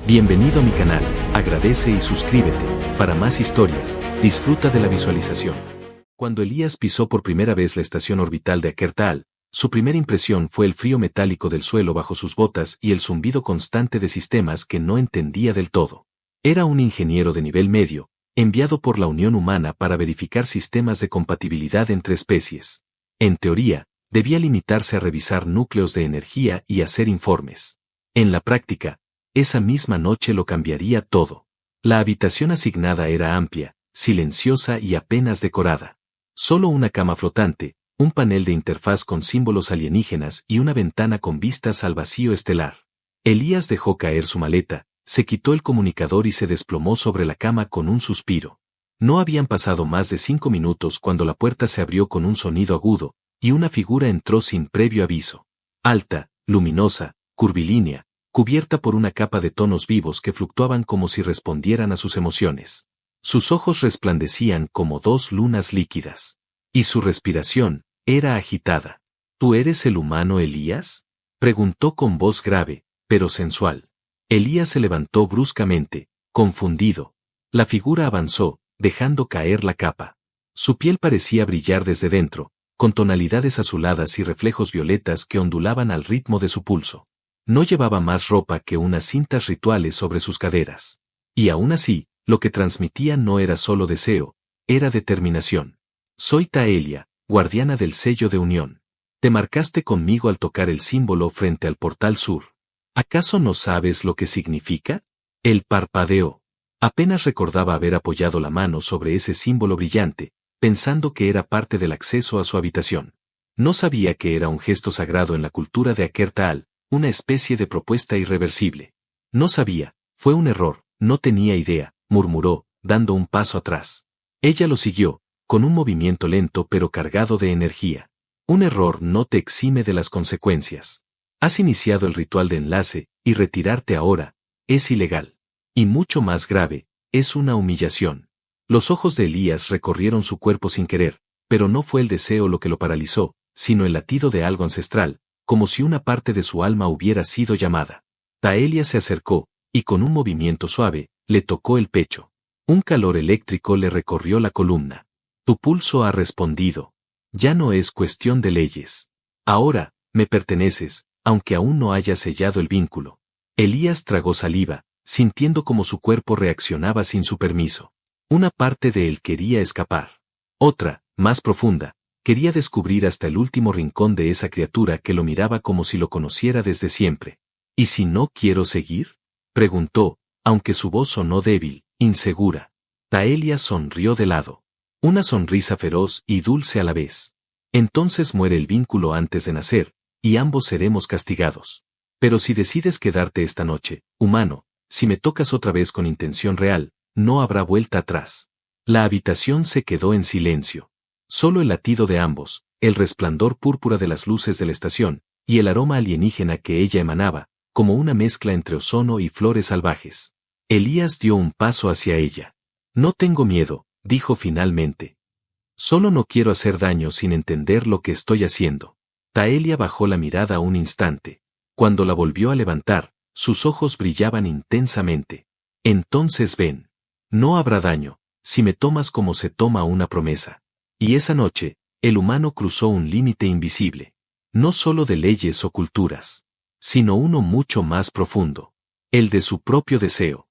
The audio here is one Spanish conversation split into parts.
Bienvenido a mi canal, agradece y suscríbete. Para más historias, disfruta de la visualización. Cuando Elías pisó por primera vez la estación orbital de Akertal, su primera impresión fue el frío metálico del suelo bajo sus botas y el zumbido constante de sistemas que no entendía del todo. Era un ingeniero de nivel medio, enviado por la Unión Humana para verificar sistemas de compatibilidad entre especies. En teoría, debía limitarse a revisar núcleos de energía y hacer informes. En la práctica, esa misma noche lo cambiaría todo. La habitación asignada era amplia, silenciosa y apenas decorada. Solo una cama flotante, un panel de interfaz con símbolos alienígenas y una ventana con vistas al vacío estelar. Elías dejó caer su maleta, se quitó el comunicador y se desplomó sobre la cama con un suspiro. No habían pasado más de 5 minutos cuando la puerta se abrió con un sonido agudo, y una figura entró sin previo aviso. Alta, luminosa, curvilínea, cubierta por una capa de tonos vivos que fluctuaban como si respondieran a sus emociones. Sus ojos resplandecían como dos lunas líquidas. Y su respiración era agitada. ¿Tú eres el humano Elías?, preguntó con voz grave, pero sensual. Elías se levantó bruscamente, confundido. La figura avanzó, dejando caer la capa. Su piel parecía brillar desde dentro, con tonalidades azuladas y reflejos violetas que ondulaban al ritmo de su pulso. No llevaba más ropa que unas cintas rituales sobre sus caderas. Y aún así, lo que transmitía no era solo deseo, era determinación. Soy Taelia, guardiana del sello de unión. Te marcaste conmigo al tocar el símbolo frente al portal sur. ¿Acaso no sabes lo que significa? Él parpadeó. Apenas recordaba haber apoyado la mano sobre ese símbolo brillante, pensando que era parte del acceso a su habitación. No sabía que era un gesto sagrado en la cultura de Akertal, una especie de propuesta irreversible. No sabía, fue un error, no tenía idea, murmuró, dando un paso atrás. Ella lo siguió, con un movimiento lento pero cargado de energía. Un error no te exime de las consecuencias. Has iniciado el ritual de enlace, y retirarte ahora, es ilegal. Y mucho más grave, es una humillación. Los ojos de Elías recorrieron su cuerpo sin querer, pero no fue el deseo lo que lo paralizó, sino el latido de algo ancestral, como si una parte de su alma hubiera sido llamada. Taelia se acercó, y con un movimiento suave, le tocó el pecho. Un calor eléctrico le recorrió la columna. Tu pulso ha respondido. Ya no es cuestión de leyes. Ahora, me perteneces, aunque aún no haya sellado el vínculo. Elías tragó saliva, sintiendo como su cuerpo reaccionaba sin su permiso. Una parte de él quería escapar. Otra, más profunda, quería descubrir hasta el último rincón de esa criatura que lo miraba como si lo conociera desde siempre. ¿Y si no quiero seguir?, preguntó, aunque su voz sonó débil, insegura. Taelia sonrió de lado. Una sonrisa feroz y dulce a la vez. Entonces muere el vínculo antes de nacer, y ambos seremos castigados. Pero si decides quedarte esta noche, humano, si me tocas otra vez con intención real, no habrá vuelta atrás. La habitación se quedó en silencio. Solo el latido de ambos, el resplandor púrpura de las luces de la estación, y el aroma alienígena que ella emanaba, como una mezcla entre ozono y flores salvajes. Elías dio un paso hacia ella. No tengo miedo, dijo finalmente. Solo no quiero hacer daño sin entender lo que estoy haciendo. Taelia bajó la mirada un instante. Cuando la volvió a levantar, sus ojos brillaban intensamente. Entonces ven. No habrá daño, si me tomas como se toma una promesa. Y esa noche, el humano cruzó un límite invisible. No solo de leyes o culturas, sino uno mucho más profundo. El de su propio deseo.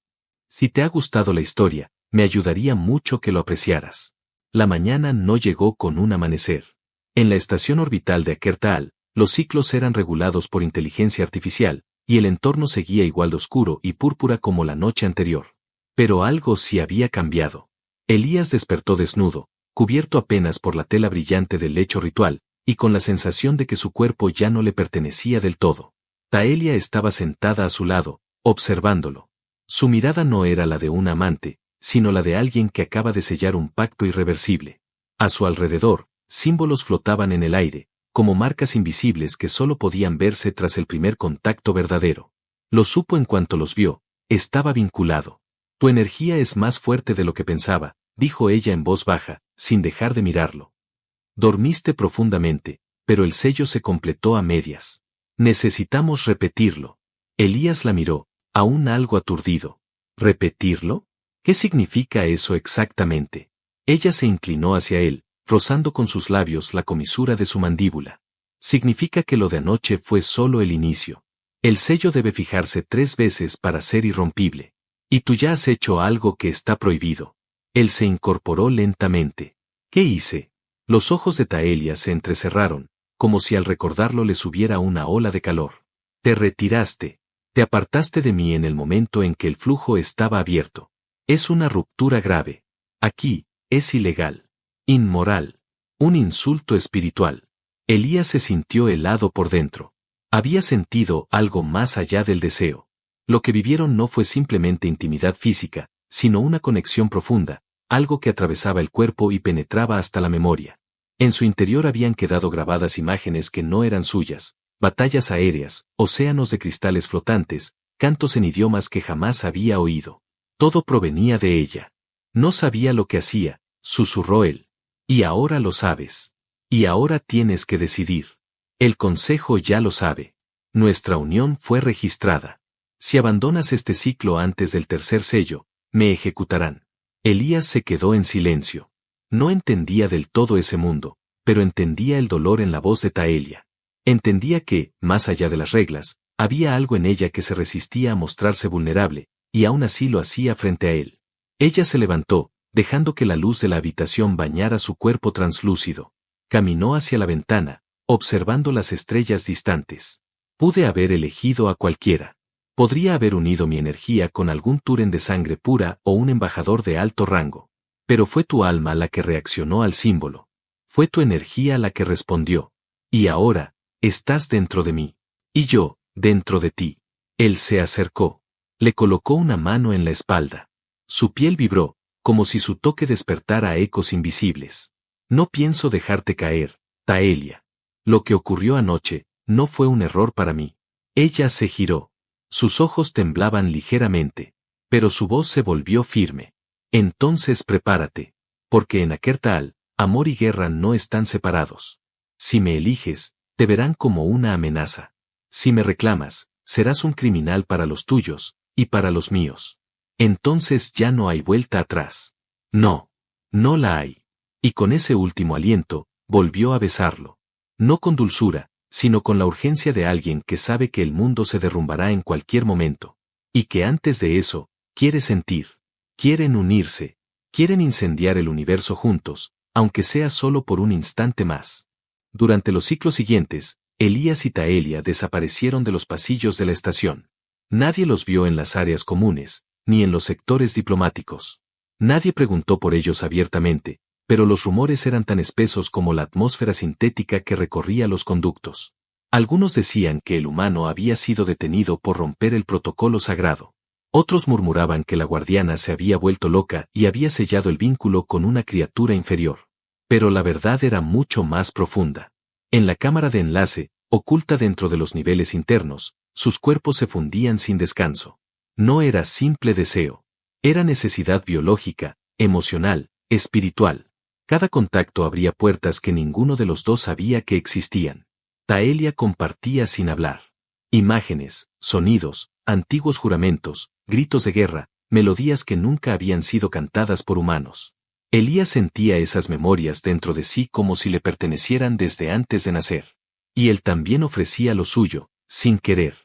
Si te ha gustado la historia, me ayudaría mucho que lo apreciaras. La mañana no llegó con un amanecer. En la estación orbital de Akertal, los ciclos eran regulados por inteligencia artificial, y el entorno seguía igual de oscuro y púrpura como la noche anterior. Pero algo sí había cambiado. Elías despertó desnudo, cubierto apenas por la tela brillante del lecho ritual, y con la sensación de que su cuerpo ya no le pertenecía del todo. Taelia estaba sentada a su lado, observándolo. Su mirada no era la de un amante, sino la de alguien que acaba de sellar un pacto irreversible. A su alrededor, símbolos flotaban en el aire, como marcas invisibles que solo podían verse tras el primer contacto verdadero. Lo supo en cuanto los vio, estaba vinculado. Tu energía es más fuerte de lo que pensaba, dijo ella en voz baja, sin dejar de mirarlo. Dormiste profundamente, pero el sello se completó a medias. Necesitamos repetirlo. Elías la miró, aún algo aturdido. ¿Repetirlo? ¿Qué significa eso exactamente? Ella se inclinó hacia él, rozando con sus labios la comisura de su mandíbula. Significa que lo de anoche fue solo el inicio. El sello debe fijarse 3 veces para ser irrompible. Y tú ya has hecho algo que está prohibido. Él se incorporó lentamente. ¿Qué hice? Los ojos de Taelia se entrecerraron, como si al recordarlo le subiera una ola de calor. Te retiraste. Te apartaste de mí en el momento en que el flujo estaba abierto. Es una ruptura grave. Aquí, es ilegal. Inmoral. Un insulto espiritual. Elías se sintió helado por dentro. Había sentido algo más allá del deseo. Lo que vivieron no fue simplemente intimidad física, sino una conexión profunda, algo que atravesaba el cuerpo y penetraba hasta la memoria. En su interior habían quedado grabadas imágenes que no eran suyas, batallas aéreas, océanos de cristales flotantes, cantos en idiomas que jamás había oído. Todo provenía de ella. No sabía lo que hacía, susurró él. Y ahora lo sabes. Y ahora tienes que decidir. El consejo ya lo sabe. Nuestra unión fue registrada. Si abandonas este ciclo antes del tercer sello, me ejecutarán. Elías se quedó en silencio. No entendía del todo ese mundo, pero entendía el dolor en la voz de Taelia. Entendía que, más allá de las reglas, había algo en ella que se resistía a mostrarse vulnerable, y aún así lo hacía frente a él. Ella se levantó, dejando que la luz de la habitación bañara su cuerpo translúcido. Caminó hacia la ventana, observando las estrellas distantes. Pude haber elegido a cualquiera. Podría haber unido mi energía con algún Turen de sangre pura o un embajador de alto rango. Pero fue tu alma la que reaccionó al símbolo. Fue tu energía la que respondió. Y ahora, estás dentro de mí. Y yo, dentro de ti. Él se acercó. Le colocó una mano en la espalda. Su piel vibró, como si su toque despertara ecos invisibles. No pienso dejarte caer, Taelia. Lo que ocurrió anoche, no fue un error para mí. Ella se giró. Sus ojos temblaban ligeramente, pero su voz se volvió firme. Entonces prepárate, porque en Akertal, amor y guerra no están separados. Si me eliges, te verán como una amenaza. Si me reclamas, serás un criminal para los tuyos, y para los míos. Entonces ya no hay vuelta atrás. No, no la hay. Y con ese último aliento, volvió a besarlo. No con dulzura, sino con la urgencia de alguien que sabe que el mundo se derrumbará en cualquier momento. Y que antes de eso, quiere sentir. Quieren unirse. Quieren incendiar el universo juntos, aunque sea solo por un instante más. Durante los ciclos siguientes, Elías y Taelia desaparecieron de los pasillos de la estación. Nadie los vio en las áreas comunes, ni en los sectores diplomáticos. Nadie preguntó por ellos abiertamente, pero los rumores eran tan espesos como la atmósfera sintética que recorría los conductos. Algunos decían que el humano había sido detenido por romper el protocolo sagrado. Otros murmuraban que la guardiana se había vuelto loca y había sellado el vínculo con una criatura inferior. Pero la verdad era mucho más profunda. En la cámara de enlace, oculta dentro de los niveles internos, sus cuerpos se fundían sin descanso. No era simple deseo. Era necesidad biológica, emocional, espiritual. Cada contacto abría puertas que ninguno de los dos sabía que existían. Taelia compartía sin hablar. Imágenes, sonidos, antiguos juramentos, gritos de guerra, melodías que nunca habían sido cantadas por humanos. Elías sentía esas memorias dentro de sí como si le pertenecieran desde antes de nacer. Y él también ofrecía lo suyo, sin querer.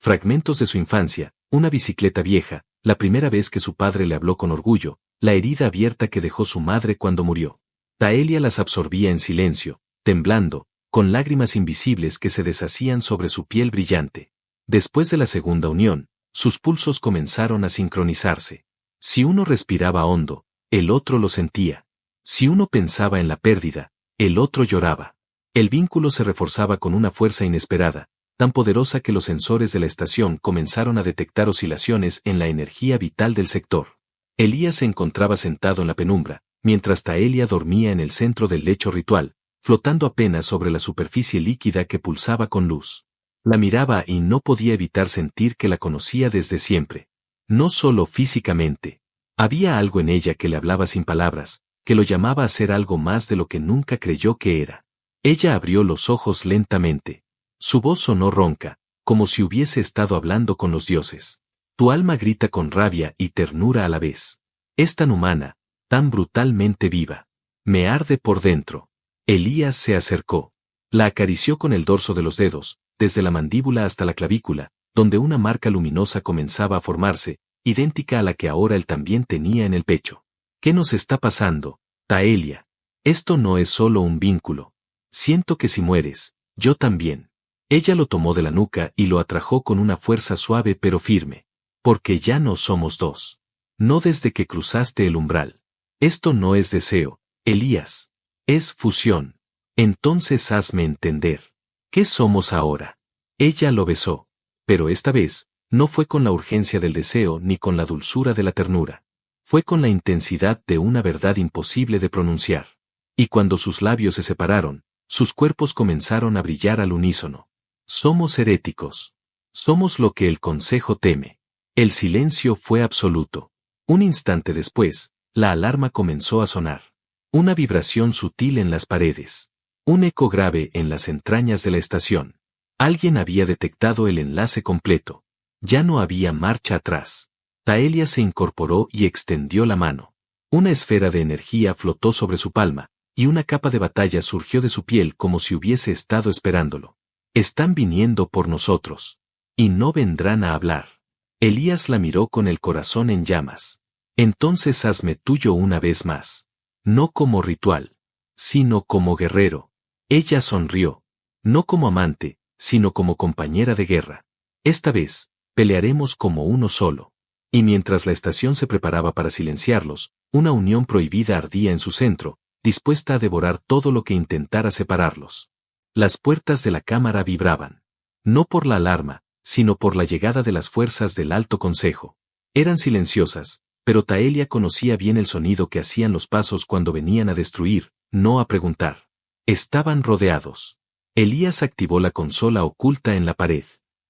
Fragmentos de su infancia, una bicicleta vieja, la primera vez que su padre le habló con orgullo, la herida abierta que dejó su madre cuando murió. Taelia las absorbía en silencio, temblando, con lágrimas invisibles que se deshacían sobre su piel brillante. Después de la segunda unión, sus pulsos comenzaron a sincronizarse. Si uno respiraba hondo, el otro lo sentía. Si uno pensaba en la pérdida, el otro lloraba. El vínculo se reforzaba con una fuerza inesperada, tan poderosa que los sensores de la estación comenzaron a detectar oscilaciones en la energía vital del sector. Elías se encontraba sentado en la penumbra, mientras Taelia dormía en el centro del lecho ritual, flotando apenas sobre la superficie líquida que pulsaba con luz. La miraba y no podía evitar sentir que la conocía desde siempre. No solo físicamente. Había algo en ella que le hablaba sin palabras, que lo llamaba a ser algo más de lo que nunca creyó que era. Ella abrió los ojos lentamente. Su voz sonó ronca, como si hubiese estado hablando con los dioses. Tu alma grita con rabia y ternura a la vez. Es tan humana, tan brutalmente viva. Me arde por dentro. Elías se acercó. La acarició con el dorso de los dedos, desde la mandíbula hasta la clavícula, donde una marca luminosa comenzaba a formarse, idéntica a la que ahora él también tenía en el pecho. ¿Qué nos está pasando, Taelia? Esto no es solo un vínculo. Siento que si mueres, yo también. Ella lo tomó de la nuca y lo atrajo con una fuerza suave pero firme. Porque ya no somos dos. No desde que cruzaste el umbral. Esto no es deseo, Elías. Es fusión. Entonces hazme entender. ¿Qué somos ahora? Ella lo besó. Pero esta vez, no fue con la urgencia del deseo ni con la dulzura de la ternura. Fue con la intensidad de una verdad imposible de pronunciar. Y cuando sus labios se separaron, sus cuerpos comenzaron a brillar al unísono. Somos heréticos. Somos lo que el consejo teme. El silencio fue absoluto. Un instante después, la alarma comenzó a sonar. Una vibración sutil en las paredes. Un eco grave en las entrañas de la estación. Alguien había detectado el enlace completo. Ya no había marcha atrás. Taelia se incorporó y extendió la mano. Una esfera de energía flotó sobre su palma, y una capa de batalla surgió de su piel como si hubiese estado esperándolo. Están viniendo por nosotros. Y no vendrán a hablar. Elías la miró con el corazón en llamas. Entonces hazme tuyo una vez más. No como ritual, sino como guerrero. Ella sonrió. No como amante, sino como compañera de guerra. Esta vez, pelearemos como uno solo. Y mientras la estación se preparaba para silenciarlos, una unión prohibida ardía en su centro, dispuesta a devorar todo lo que intentara separarlos. Las puertas de la cámara vibraban. No por la alarma, sino por la llegada de las fuerzas del Alto Consejo. Eran silenciosas, pero Taelia conocía bien el sonido que hacían los pasos cuando venían a destruir, no a preguntar. Estaban rodeados. Elías activó la consola oculta en la pared.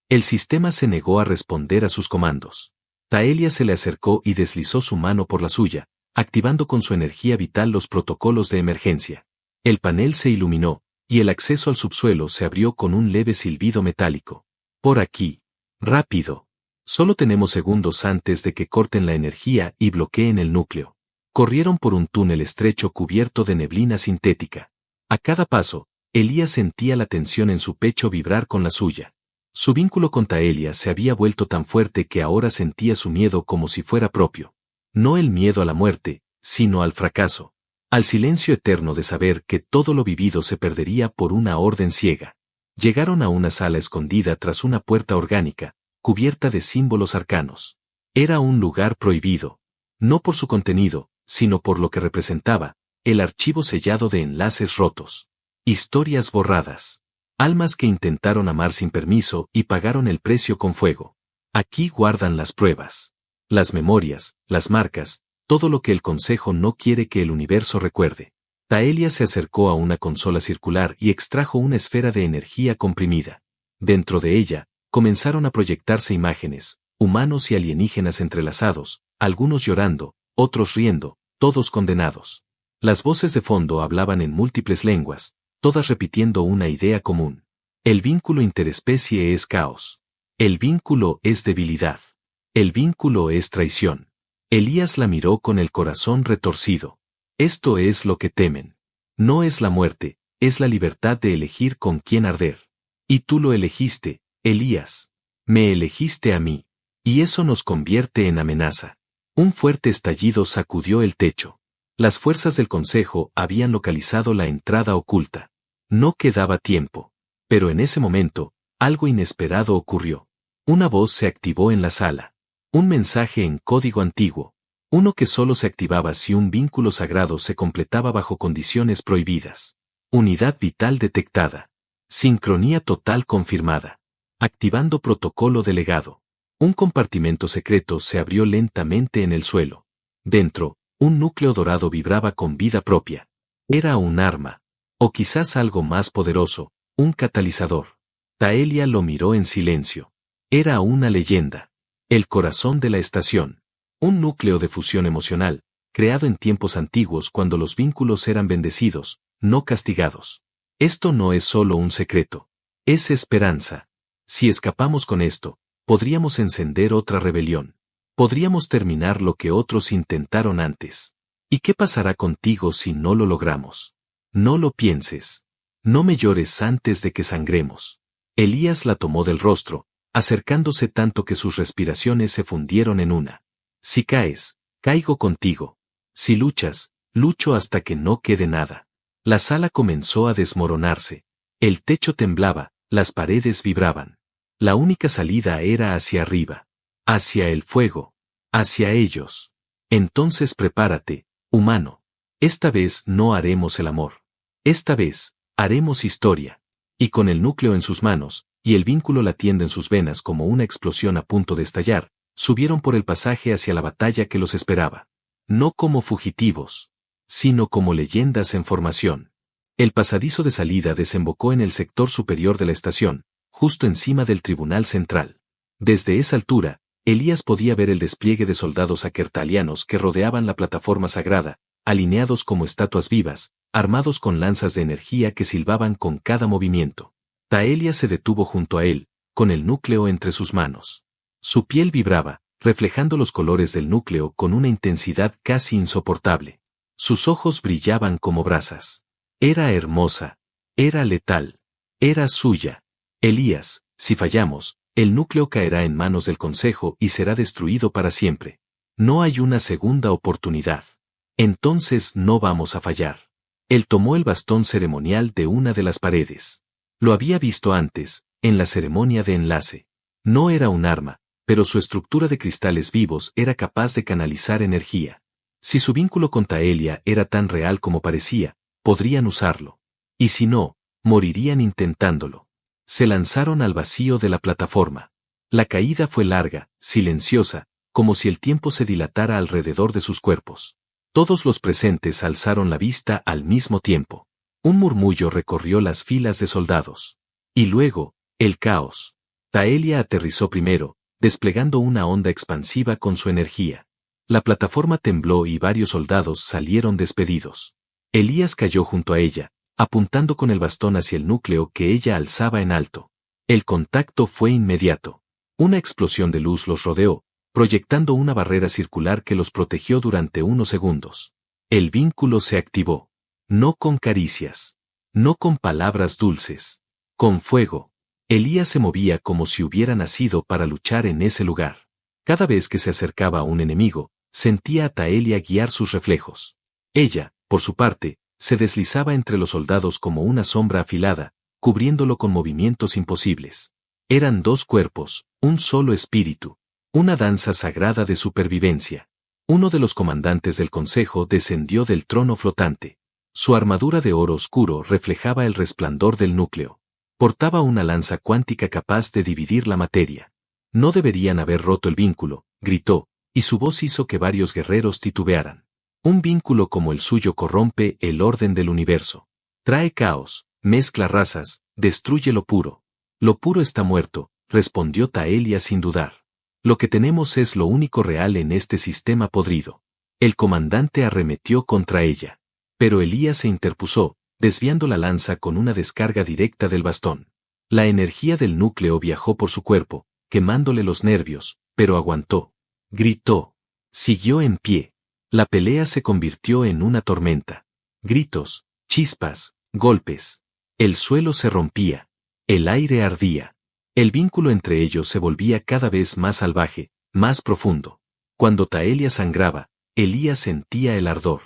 El sistema se negó a responder a sus comandos. Taelia se le acercó y deslizó su mano por la suya, activando con su energía vital los protocolos de emergencia. El panel se iluminó, y el acceso al subsuelo se abrió con un leve silbido metálico. Por aquí. Rápido. Solo tenemos segundos antes de que corten la energía y bloqueen el núcleo. Corrieron por un túnel estrecho cubierto de neblina sintética. A cada paso, Elías sentía la tensión en su pecho vibrar con la suya. Su vínculo con Taelia se había vuelto tan fuerte que ahora sentía su miedo como si fuera propio. No el miedo a la muerte, sino al fracaso. Al silencio eterno de saber que todo lo vivido se perdería por una orden ciega. Llegaron a una sala escondida tras una puerta orgánica, cubierta de símbolos arcanos. Era un lugar prohibido. No por su contenido, sino por lo que representaba, el archivo sellado de enlaces rotos. Historias borradas. Almas que intentaron amar sin permiso y pagaron el precio con fuego. Aquí guardan las pruebas. Las memorias, las marcas, todo lo que el Consejo no quiere que el universo recuerde. Taelia se acercó a una consola circular y extrajo una esfera de energía comprimida. Dentro de ella, comenzaron a proyectarse imágenes, humanos y alienígenas entrelazados, algunos llorando, otros riendo, todos condenados. Las voces de fondo hablaban en múltiples lenguas, todas repitiendo una idea común. El vínculo interespecie es caos. El vínculo es debilidad. El vínculo es traición. Elías la miró con el corazón retorcido. Esto es lo que temen. No es la muerte, es la libertad de elegir con quién arder. Y tú lo elegiste, Elías. Me elegiste a mí. Y eso nos convierte en amenaza. Un fuerte estallido sacudió el techo. Las fuerzas del Consejo habían localizado la entrada oculta. No quedaba tiempo. Pero en ese momento, algo inesperado ocurrió. Una voz se activó en la sala. Un mensaje en código antiguo. Uno que solo se activaba si un vínculo sagrado se completaba bajo condiciones prohibidas. Unidad vital detectada. Sincronía total confirmada. Activando protocolo delegado. Un compartimento secreto se abrió lentamente en el suelo. Dentro, un núcleo dorado vibraba con vida propia. Era un arma. O quizás algo más poderoso, un catalizador. Taelia lo miró en silencio. Era una leyenda. El corazón de la estación. Un núcleo de fusión emocional, creado en tiempos antiguos cuando los vínculos eran bendecidos, no castigados. Esto no es solo un secreto. Es esperanza. Si escapamos con esto, podríamos encender otra rebelión. Podríamos terminar lo que otros intentaron antes. ¿Y qué pasará contigo si no lo logramos? No lo pienses. No me llores antes de que sangremos. Elías la tomó del rostro, acercándose tanto que sus respiraciones se fundieron en una. Si caes, caigo contigo. Si luchas, lucho hasta que no quede nada. La sala comenzó a desmoronarse. El techo temblaba, las paredes vibraban. La única salida era hacia arriba. Hacia el fuego. Hacia ellos. Entonces prepárate, humano. Esta vez no haremos el amor. Esta vez, haremos historia. Y con el núcleo en sus manos, y el vínculo latiendo en sus venas como una explosión a punto de estallar, subieron por el pasaje hacia la batalla que los esperaba. No como fugitivos, sino como leyendas en formación. El pasadizo de salida desembocó en el sector superior de la estación, justo encima del tribunal central. Desde esa altura, Elías podía ver el despliegue de soldados akertalianos que rodeaban la plataforma sagrada, alineados como estatuas vivas, armados con lanzas de energía que silbaban con cada movimiento. Taelia se detuvo junto a él, con el núcleo entre sus manos. Su piel vibraba, reflejando los colores del núcleo con una intensidad casi insoportable. Sus ojos brillaban como brasas. Era hermosa. Era letal. Era suya. Elías, si fallamos, el núcleo caerá en manos del Consejo y será destruido para siempre. No hay una segunda oportunidad. Entonces no vamos a fallar. Él tomó el bastón ceremonial de una de las paredes. Lo había visto antes, en la ceremonia de enlace. No era un arma, pero su estructura de cristales vivos era capaz de canalizar energía. Si su vínculo con Taelia era tan real como parecía, podrían usarlo. Y si no, morirían intentándolo. Se lanzaron al vacío de la plataforma. La caída fue larga, silenciosa, como si el tiempo se dilatara alrededor de sus cuerpos. Todos los presentes alzaron la vista al mismo tiempo. Un murmullo recorrió las filas de soldados. Y luego, el caos. Taelia aterrizó primero, desplegando una onda expansiva con su energía. La plataforma tembló y varios soldados salieron despedidos. Elías cayó junto a ella, apuntando con el bastón hacia el núcleo que ella alzaba en alto. El contacto fue inmediato. Una explosión de luz los rodeó, proyectando una barrera circular que los protegió durante unos segundos. El vínculo se activó. No con caricias. No con palabras dulces. Con fuego. Elías se movía como si hubiera nacido para luchar en ese lugar. Cada vez que se acercaba a un enemigo, sentía a Taelia guiar sus reflejos. Ella, por su parte, se deslizaba entre los soldados como una sombra afilada, cubriéndolo con movimientos imposibles. Eran dos cuerpos, un solo espíritu. Una danza sagrada de supervivencia. Uno de los comandantes del consejo descendió del trono flotante. Su armadura de oro oscuro reflejaba el resplandor del núcleo. Portaba una lanza cuántica capaz de dividir la materia. No deberían haber roto el vínculo, gritó, y su voz hizo que varios guerreros titubearan. Un vínculo como el suyo corrompe el orden del universo. Trae caos, mezcla razas, destruye lo puro. Lo puro está muerto, respondió Taelia sin dudar. Lo que tenemos es lo único real en este sistema podrido. El comandante arremetió contra ella. Pero Elías se interpuso, desviando la lanza con una descarga directa del bastón. La energía del núcleo viajó por su cuerpo, quemándole los nervios, pero aguantó. Gritó. Siguió en pie. La pelea se convirtió en una tormenta. Gritos, chispas, golpes. El suelo se rompía. El aire ardía. El vínculo entre ellos se volvía cada vez más salvaje, más profundo. Cuando Taelia sangraba, Elías sentía el ardor.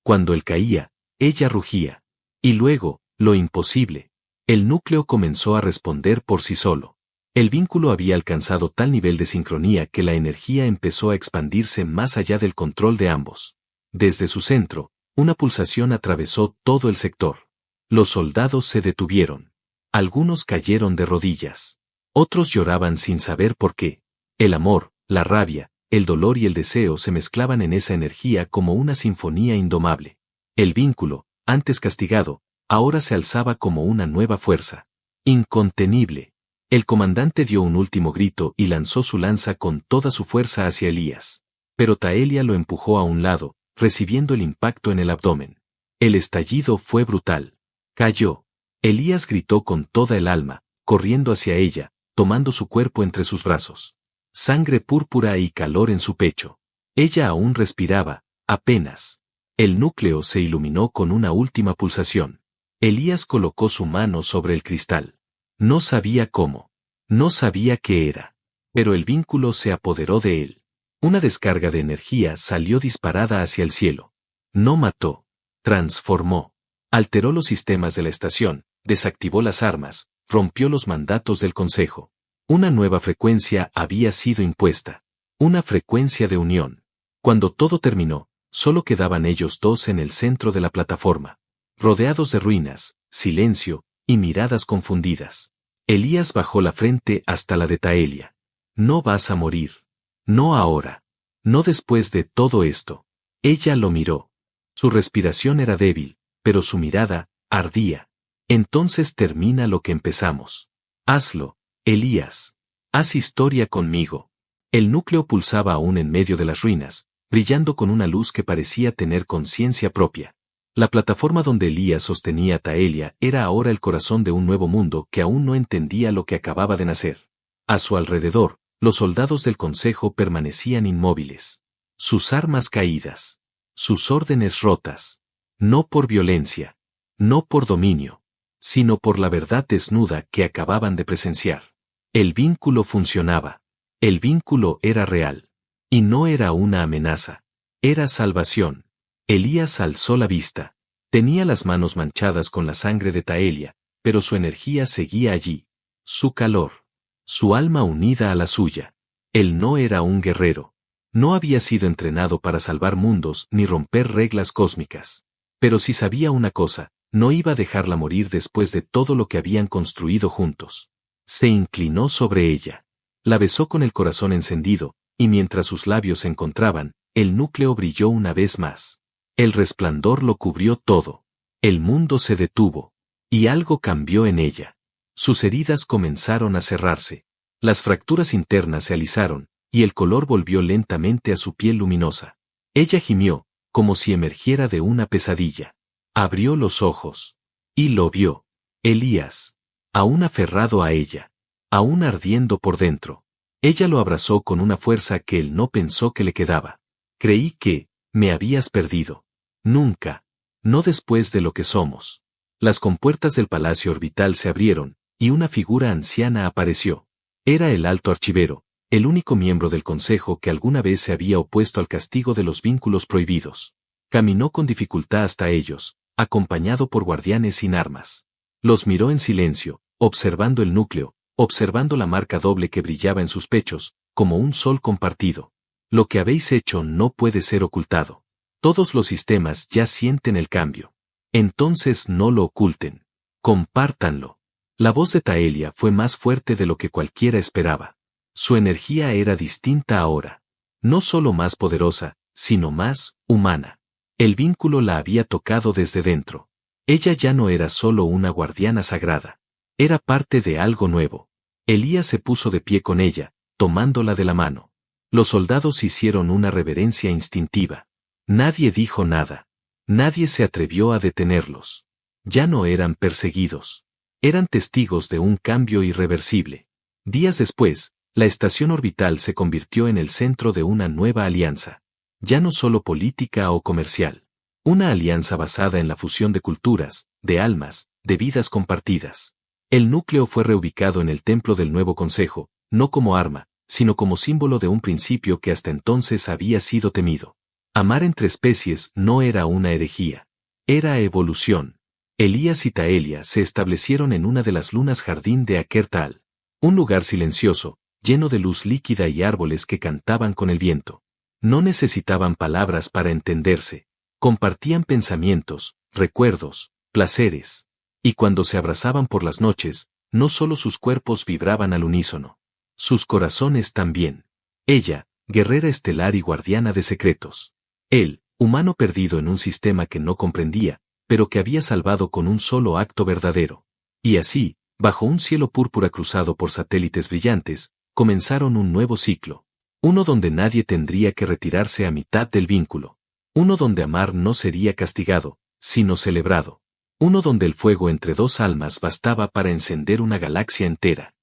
Cuando él caía, ella rugía. Y luego, lo imposible. El núcleo comenzó a responder por sí solo. El vínculo había alcanzado tal nivel de sincronía que la energía empezó a expandirse más allá del control de ambos. Desde su centro, una pulsación atravesó todo el sector. Los soldados se detuvieron. Algunos cayeron de rodillas. Otros lloraban sin saber por qué. El amor, la rabia, el dolor y el deseo se mezclaban en esa energía como una sinfonía indomable. El vínculo, antes castigado, ahora se alzaba como una nueva fuerza. Incontenible. El comandante dio un último grito y lanzó su lanza con toda su fuerza hacia Elías. Pero Taelia lo empujó a un lado, recibiendo el impacto en el abdomen. El estallido fue brutal. Cayó. Elías gritó con toda el alma, corriendo hacia ella, tomando su cuerpo entre sus brazos. Sangre púrpura y calor en su pecho. Ella aún respiraba, apenas. El núcleo se iluminó con una última pulsación. Elías colocó su mano sobre el cristal. No sabía cómo. No sabía qué era. Pero el vínculo se apoderó de él. Una descarga de energía salió disparada hacia el cielo. No mató. Transformó. Alteró los sistemas de la estación, desactivó las armas, rompió los mandatos del Consejo. Una nueva frecuencia había sido impuesta. Una frecuencia de unión. Cuando todo terminó, solo quedaban ellos dos en el centro de la plataforma. Rodeados de ruinas, silencio, y miradas confundidas. Elías bajó la frente hasta la de Taelia. No vas a morir. No ahora. No después de todo esto. Ella lo miró. Su respiración era débil, pero su mirada ardía. Entonces termina lo que empezamos. Hazlo, Elías. Haz historia conmigo. El núcleo pulsaba aún en medio de las ruinas, brillando con una luz que parecía tener conciencia propia. La plataforma donde Elías sostenía a Taelia era ahora el corazón de un nuevo mundo que aún no entendía lo que acababa de nacer. A su alrededor, los soldados del Consejo permanecían inmóviles. Sus armas caídas. Sus órdenes rotas. No por violencia. No por dominio. Sino por la verdad desnuda que acababan de presenciar. El vínculo funcionaba. El vínculo era real. Y no era una amenaza. Era salvación. Elías alzó la vista. Tenía las manos manchadas con la sangre de Taelia, pero su energía seguía allí. Su calor. Su alma unida a la suya. Él no era un guerrero. No había sido entrenado para salvar mundos ni romper reglas cósmicas. Pero si sabía una cosa, no iba a dejarla morir después de todo lo que habían construido juntos. Se inclinó sobre ella. La besó con el corazón encendido, y mientras sus labios se encontraban, el núcleo brilló una vez más. El resplandor lo cubrió todo. El mundo se detuvo. Y algo cambió en ella. Sus heridas comenzaron a cerrarse. Las fracturas internas se alisaron, y el color volvió lentamente a su piel luminosa. Ella gimió, como si emergiera de una pesadilla. Abrió los ojos. Y lo vio. Elías. Aún aferrado a ella. Aún ardiendo por dentro. Ella lo abrazó con una fuerza que él no pensó que le quedaba. Creí que, me habías perdido. Nunca. No después de lo que somos. Las compuertas del palacio orbital se abrieron, y una figura anciana apareció. Era el alto archivero, el único miembro del consejo que alguna vez se había opuesto al castigo de los vínculos prohibidos. Caminó con dificultad hasta ellos, acompañado por guardianes sin armas. Los miró en silencio, observando el núcleo, observando la marca doble que brillaba en sus pechos, como un sol compartido. Lo que habéis hecho no puede ser ocultado. Todos los sistemas ya sienten el cambio. Entonces no lo oculten. Compártanlo. La voz de Taelia fue más fuerte de lo que cualquiera esperaba. Su energía era distinta ahora. No solo más poderosa, sino más humana. El vínculo la había tocado desde dentro. Ella ya no era solo una guardiana sagrada. Era parte de algo nuevo. Elías se puso de pie con ella, tomándola de la mano. Los soldados hicieron una reverencia instintiva. Nadie dijo nada. Nadie se atrevió a detenerlos. Ya no eran perseguidos. Eran testigos de un cambio irreversible. Días después, la estación orbital se convirtió en el centro de una nueva alianza. Ya no solo política o comercial. Una alianza basada en la fusión de culturas, de almas, de vidas compartidas. El núcleo fue reubicado en el templo del nuevo consejo, no como arma, sino como símbolo de un principio que hasta entonces había sido temido. Amar entre especies no era una herejía. Era evolución. Elías y Taelia se establecieron en una de las lunas jardín de Akertal. Un lugar silencioso, lleno de luz líquida y árboles que cantaban con el viento. No necesitaban palabras para entenderse. Compartían pensamientos, recuerdos, placeres. Y cuando se abrazaban por las noches, no solo sus cuerpos vibraban al unísono. Sus corazones también. Ella, guerrera estelar y guardiana de secretos. Él, humano perdido en un sistema que no comprendía, pero que había salvado con un solo acto verdadero. Y así, bajo un cielo púrpura cruzado por satélites brillantes, comenzaron un nuevo ciclo. Uno donde nadie tendría que retirarse a mitad del vínculo. Uno donde amar no sería castigado, sino celebrado. Uno donde el fuego entre dos almas bastaba para encender una galaxia entera.